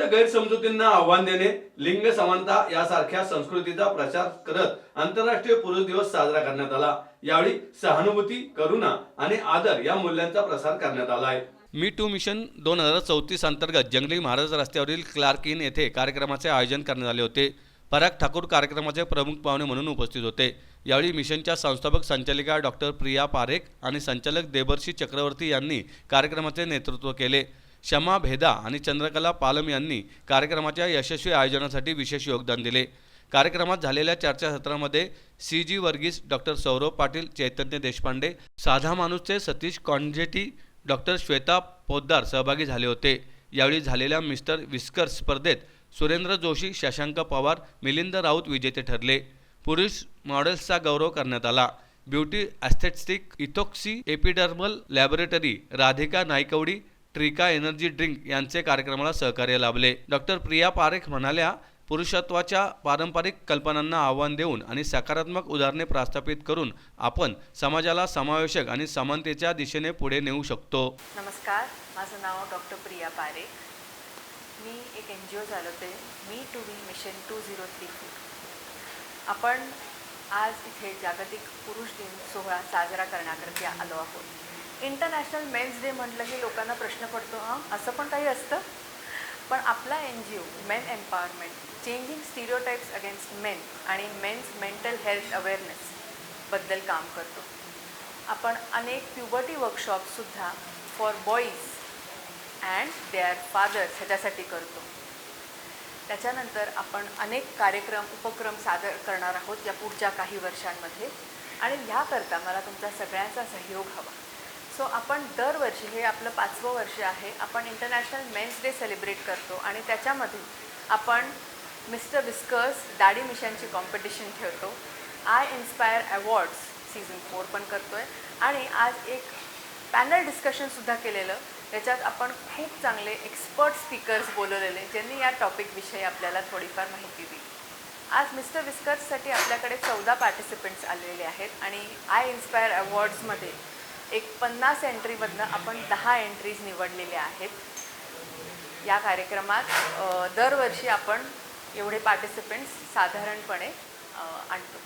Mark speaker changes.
Speaker 1: गैरसमजुतींना आव्हान देणे, लिंग समानता यासारख्या संस्कृतीचा प्रचार करत आंतरराष्ट्रीय पुरुष दिवस साजरा करण्यात आला। यावेळी सहानुभूती, करुणा आणि आदर या मूल्यांचा प्रसार करण्यात आला आहे। मी टू मिशन 2034 अंतर्गत जंगली महाराज रस्त्यावरील क्लार्क इन येथे कार्यक्रमाचे आयोजन करण्यात आले होते। पराग ठाकूर कार्यक्रमाचे प्रमुख पाहुणे म्हणून उपस्थित होते। यावेळी मिशनच्या संस्थापक संचालिका डॉक्टर प्रिया पारेख आणि संचालक देबर्षी चक्रवर्ती यांनी कार्यक्रमाचे नेतृत्व केले। शमा भेदा आणि चंद्रकला पालम यांनी कार्यक्रमाच्या यशस्वी आयोजनासाठी विशेष योगदान दिले। कार्यक्रमात झालेल्या चर्चासत्रामध्ये CG वर्गीस, डॉक्टर सौरभ पाटील, चैतन्य देशपांडे, साधा माणूसचे सतीश कॉन्जेटी, डॉक्टर श्वेता पोद्दार सहभागी झाले होते। यावेळी झालेल्या मिस्टर विस्कर्स स्पर्धेत सुरेंद्र जोशी, शशांक पवार, मिलिंद राऊत विजेते ठरले। पुरुष मॉडेल्सचा गौरव करण्यात आला। Beauty aesthetic, ethoxy epidermal laboratory, Radhika Naikwadi, Trika energy drink यांचे कार्यक्रमाला सहकार्य लाभले। डॉक्टर प्रिया पारेख म्हणाल्या, पुरुषत्वाच्या पारंपरिक कल्पनांना आव्हान देऊन आणि सकारात्मक उदाहरणे प्रस्थापित करून आपण समाजाला समावेशक आणि समानतेच्या दिशेने पुढे नेऊ शकतो।
Speaker 2: नमस्कार, माझं नाव डॉक्टर प्रिया पारेख। मी एक NGO चालवते, मी टू बी मिशन 2034। आपण आज इथे जागतिक पुरुष दिन सोहळा साजरा करण्याकरता आलो आहोत। इंटरनॅशनल मेन्स डे म्हटलं की लोकांना प्रश्न पडतो, असं पण काही असतं? पण आपला NGO men empowerment, changing stereotypes against men आणि मेन्स मेंटल हेल्थ अवेअरनेसबद्दल काम करतो। आपण अनेक प्युबर्टी वर्कशॉपसुद्धा for boys and their fathers ह्याच्यासाठी करतो। त्याच्यानंतर आपण अनेक उपक्रम सादर करणार आहोत या पुढच्या काही वर्षांमध्ये, आणि ह्याकरता मला तुमचा सगळ्यांचा सहयोग हवा। सो आपण दरवर्षी, हे आपलं 5वं वर्ष आहे, आपण इंटरनॅशनल मेन्स डे सेलिब्रेट करतो आणि त्याच्यामध्ये आपण मिस्टर विस्कर्स दाढी मिशनची कॉम्पिटिशन ठेवतो। आय इन्स्पायर अवॉर्ड्स सीझन 4 पण करतो आहे, आणि आज एक पॅनल डिस्कशनसुद्धा केलेलं। याच्यात आपण खूप चांगले एक्सपर्ट स्पीकर्स बोलवलेले, ज्यांनी या टॉपिकविषयी आपल्याला थोडीफार माहिती दिली। आज मिस्टर विस्कर्ससाठी आपल्याकडे 14 पार्टिसिपंट्स आलेले आहेत, आणि आय इन्स्पायर अवॉर्ड्समध्ये एक 50 एंट्रीमधनं आपण 10 एंट्रीज निवडलेल्या आहेत। या कार्यक्रमात दरवर्षी आपण एवढे पार्टिसिपंट्स साधारणपणे आणतो।